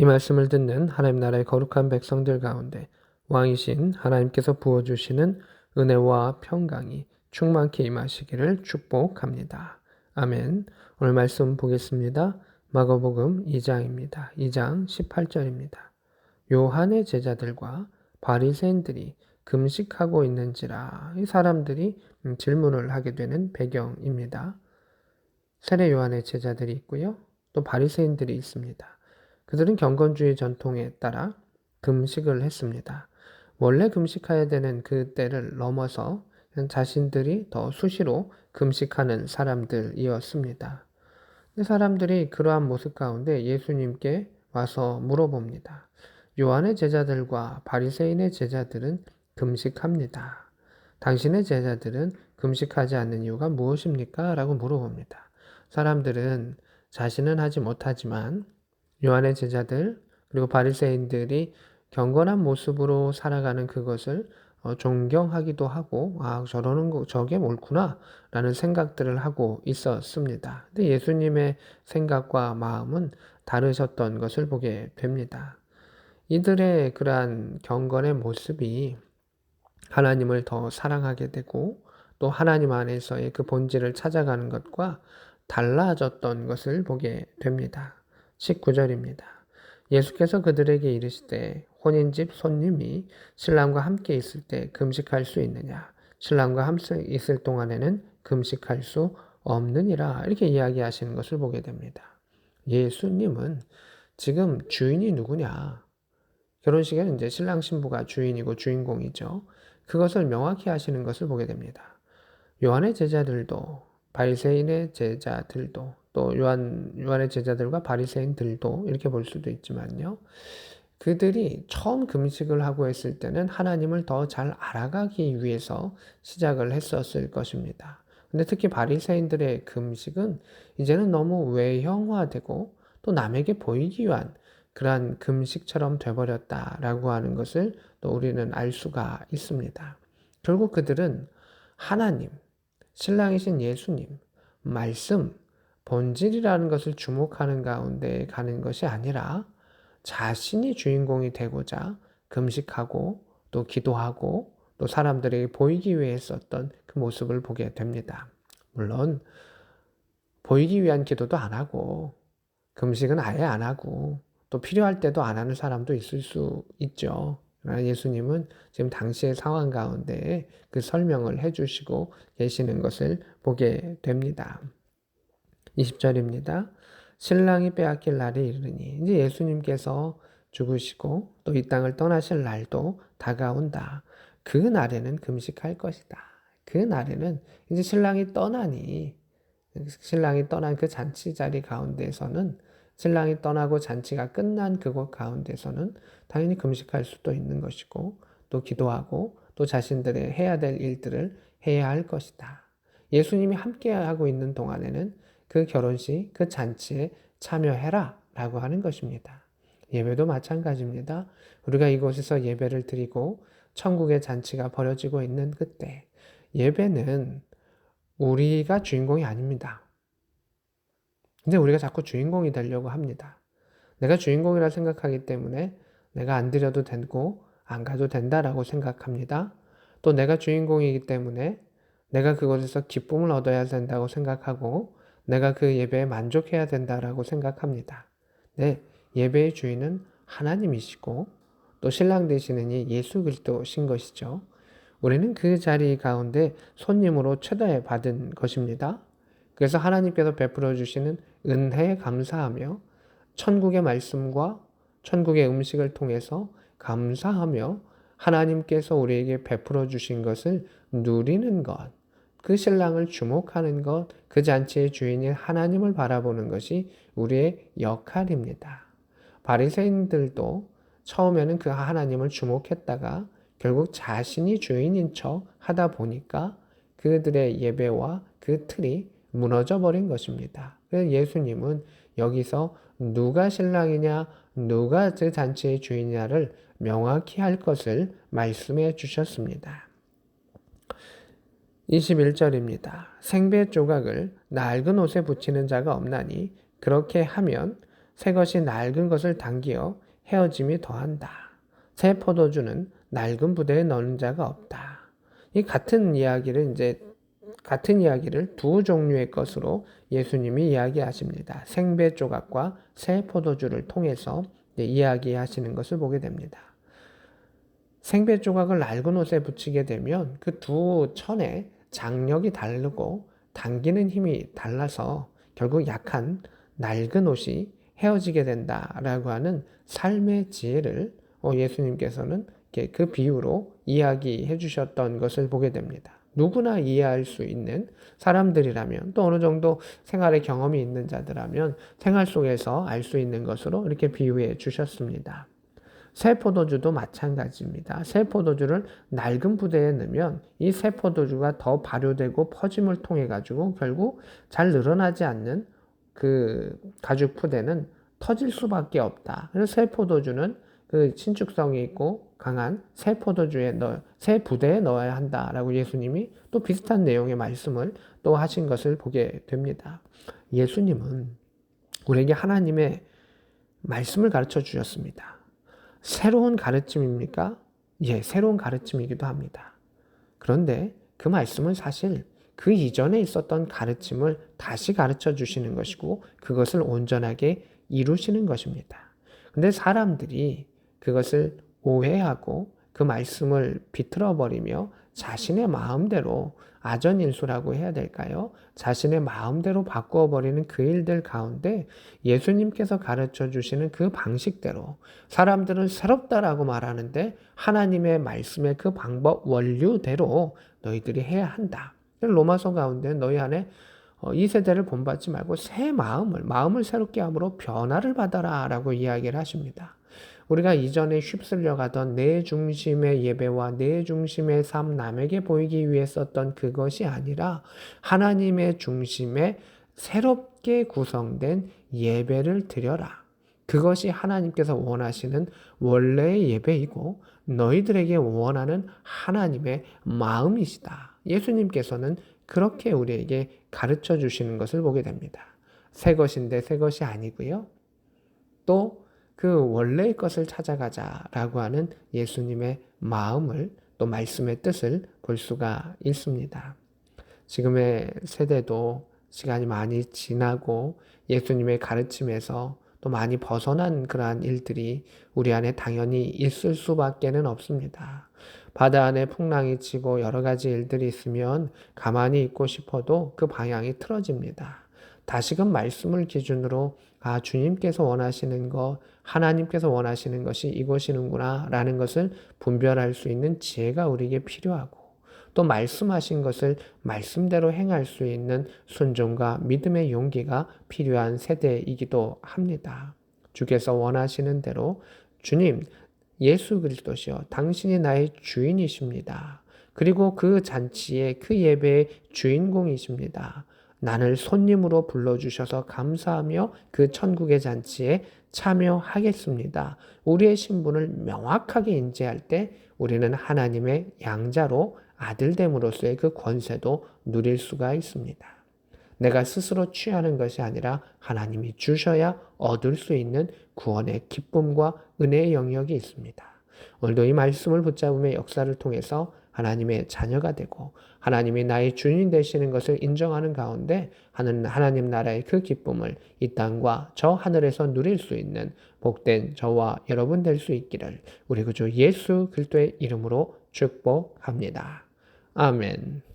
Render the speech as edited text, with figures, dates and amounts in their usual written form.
이 말씀을 듣는 하나님 나라의 거룩한 백성들 가운데 왕이신 하나님께서 부어주시는 은혜와 평강이 충만케 임하시기를 축복합니다. 아멘. 오늘 말씀 보겠습니다. 마가복음 2장입니다. 2장 18절입니다. 요한의 제자들과 바리새인들이 금식하고 있는지라. 이 사람들이 질문을 하게 되는 배경입니다. 세례 요한의 제자들이 있고요. 또 바리새인들이 있습니다. 그들은 경건주의 전통에 따라 금식을 했습니다. 원래 금식해야 되는 그 때를 넘어서 자신들이 더 수시로 금식하는 사람들이었습니다. 사람들이 그러한 모습 가운데 예수님께 와서 물어봅니다. 요한의 제자들과 바리새인의 제자들은 금식합니다. 당신의 제자들은 금식하지 않는 이유가 무엇입니까? 라고 물어봅니다. 사람들은 자신은 하지 못하지만 요한의 제자들 그리고 바리새인들이 경건한 모습으로 살아가는 그것을 존경하기도 하고 저러는 거 저게 옳구나 라는 생각들을 하고 있었습니다. 근데 예수님의 생각과 마음은 다르셨던 것을 보게 됩니다. 이들의 그러한 경건의 모습이 하나님을 더 사랑하게 되고 또 하나님 안에서의 그 본질을 찾아가는 것과 달라졌던 것을 보게 됩니다. 19절입니다. 예수께서 그들에게 이르시되 혼인집 손님이 신랑과 함께 있을 때 금식할 수 있느냐? 신랑과 함께 있을 동안에는 금식할 수 없느니라. 이렇게 이야기하시는 것을 보게 됩니다. 예수님은 지금 주인이 누구냐? 결혼식에는 이제 신랑 신부가 주인이고 주인공이죠. 그것을 명확히 하시는 것을 보게 됩니다. 요한의 제자들도 바리새인의 제자들도 또 요한의 제자들과 바리새인들도 이렇게 볼 수도 있지만요. 그들이 처음 금식을 하고 했을 때는 하나님을 더 잘 알아가기 위해서 시작을 했었을 것입니다. 근데 특히 바리새인들의 금식은 이제는 너무 외형화되고 또 남에게 보이기 위한 그러한 금식처럼 돼버렸다라고 하는 것을 또 우리는 알 수가 있습니다. 결국 그들은 하나님, 신랑이신 예수님, 말씀, 본질이라는 것을 주목하는 가운데 가는 것이 아니라 자신이 주인공이 되고자 금식하고 또 기도하고 또 사람들에게 보이기 위해 썼던 그 모습을 보게 됩니다. 물론 보이기 위한 기도도 안 하고 금식은 아예 안 하고 또 필요할 때도 안 하는 사람도 있을 수 있죠. 그러나 예수님은 지금 당시의 상황 가운데 그 설명을 해주시고 계시는 것을 보게 됩니다. 20절입니다. 신랑이 빼앗길 날이 이르니 이제 예수님께서 죽으시고 또 이 땅을 떠나실 날도 다가온다. 그 날에는 금식할 것이다. 그 날에는 이제 신랑이 떠나니 신랑이 떠난 그 잔치 자리 가운데서는 신랑이 떠나고 잔치가 끝난 그곳 가운데서는 당연히 금식할 수도 있는 것이고 또 기도하고 또 자신들의 해야 될 일들을 해야 할 것이다. 예수님이 함께하고 있는 동안에는 그 결혼식, 그 잔치에 참여해라 라고 하는 것입니다. 예배도 마찬가지입니다. 우리가 이곳에서 예배를 드리고 천국의 잔치가 벌어지고 있는 그때 예배는 우리가 주인공이 아닙니다. 근데 우리가 자꾸 주인공이 되려고 합니다. 내가 주인공이라 생각하기 때문에 내가 안 드려도 되고 안 가도 된다라고 생각합니다. 또 내가 주인공이기 때문에 내가 그곳에서 기쁨을 얻어야 된다고 생각하고 내가 그 예배에 만족해야 된다라고 생각합니다. 네, 예배의 주인은 하나님이시고 또 신랑 되시는 이 예수 그리스도신 것이죠. 우리는 그 자리 가운데 손님으로 초대 받은 것입니다. 그래서 하나님께서 베풀어 주시는 은혜에 감사하며 천국의 말씀과 천국의 음식을 통해서 감사하며 하나님께서 우리에게 베풀어 주신 것을 누리는 것, 그 신랑을 주목하는 것, 그 잔치의 주인인 하나님을 바라보는 것이 우리의 역할입니다. 바리새인들도 처음에는 그 하나님을 주목했다가 결국 자신이 주인인 척 하다 보니까 그들의 예배와 그 틀이 무너져 버린 것입니다. 그래서 예수님은 여기서 누가 신랑이냐, 누가 그 잔치의 주인이냐를 명확히 할 것을 말씀해 주셨습니다. 21절입니다. 생배 조각을 낡은 옷에 붙이는 자가 없나니 그렇게 하면 새 것이 낡은 것을 당기어 헤어짐이 더한다. 새 포도주는 낡은 부대에 넣는 자가 없다. 이 같은 이야기를 두 종류의 것으로 예수님이 이야기하십니다. 생배 조각과 새 포도주를 통해서 이야기하시는 것을 보게 됩니다. 생배 조각을 낡은 옷에 붙이게 되면 그 두 천의 장력이 다르고 당기는 힘이 달라서 결국 약한 낡은 옷이 헤어지게 된다라고 하는 삶의 지혜를 예수님께서는 그 비유로 이야기해 주셨던 것을 보게 됩니다. 누구나 이해할 수 있는 사람들이라면 또 어느 정도 생활의 경험이 있는 자들이라면 생활 속에서 알 수 있는 것으로 이렇게 비유해 주셨습니다. 새 포도주도 마찬가지입니다. 새 포도주를 낡은 부대에 넣으면 이 새 포도주가 더 발효되고 퍼짐을 통해 가지고 결국 잘 늘어나지 않는 그 가죽 부대는 터질 수밖에 없다. 그래서 새 포도주는 그 신축성이 있고 강한 새 새 부대에 넣어야 한다라고 예수님이 또 비슷한 내용의 말씀을 또 하신 것을 보게 됩니다. 예수님은 우리에게 하나님의 말씀을 가르쳐 주셨습니다. 새로운 가르침입니까? 예, 새로운 가르침이기도 합니다. 그런데 그 말씀은 사실 그 이전에 있었던 가르침을 다시 가르쳐 주시는 것이고 그것을 온전하게 이루시는 것입니다. 근데 사람들이 그것을 오해하고 그 말씀을 비틀어 버리며 자신의 마음대로 아전인수라고 해야 될까요? 자신의 마음대로 바꾸어 버리는 그 일들 가운데 예수님께서 가르쳐 주시는 그 방식대로 사람들은 새롭다라고 말하는데 하나님의 말씀의 그 방법 원류대로 너희들이 해야 한다. 로마서 가운데 너희 안에 이 세대를 본받지 말고 새 마음을 새롭게 함으로 변화를 받아라 라고 이야기를 하십니다. 우리가 이전에 휩쓸려 가던 내 중심의 예배와 내 중심의 삶 남에게 보이기 위해 썼던 그것이 아니라 하나님의 중심에 새롭게 구성된 예배를 드려라. 그것이 하나님께서 원하시는 원래의 예배이고 너희들에게 원하는 하나님의 마음이시다. 예수님께서는 그렇게 우리에게 가르쳐 주시는 것을 보게 됩니다. 새 것인데 새 것이 아니고요. 또 그 원래의 것을 찾아가자라고 하는 예수님의 마음을 또 말씀의 뜻을 볼 수가 있습니다. 지금의 세대도 시간이 많이 지나고 예수님의 가르침에서 또 많이 벗어난 그러한 일들이 우리 안에 당연히 있을 수밖에는 없습니다. 바다 안에 풍랑이 치고 여러 가지 일들이 있으면 가만히 있고 싶어도 그 방향이 틀어집니다. 다시금 말씀을 기준으로 주님께서 원하시는 것, 하나님께서 원하시는 것이 이것이는구나 라는 것을 분별할 수 있는 지혜가 우리에게 필요하고 또 말씀하신 것을 말씀대로 행할 수 있는 순종과 믿음의 용기가 필요한 세대이기도 합니다. 주께서 원하시는 대로 주님, 예수 그리스도시여 당신이 나의 주인이십니다. 그리고 그 잔치의 그 예배의 주인공이십니다. 나를 손님으로 불러주셔서 감사하며 그 천국의 잔치에 참여하겠습니다. 우리의 신분을 명확하게 인지할 때 우리는 하나님의 양자로 아들됨으로서의 그 권세도 누릴 수가 있습니다. 내가 스스로 취하는 것이 아니라 하나님이 주셔야 얻을 수 있는 구원의 기쁨과 은혜의 영역이 있습니다. 오늘도 이 말씀을 붙잡으며 역사를 통해서 하나님의 자녀가 되고 하나님이 나의 주인 되시는 것을 인정하는 가운데 하나님 나라의 그 기쁨을 이 땅과 저 하늘에서 누릴 수 있는 복된 저와 여러분 될 수 있기를 우리 구주 예수 그리스도의 이름으로 축복합니다. 아멘.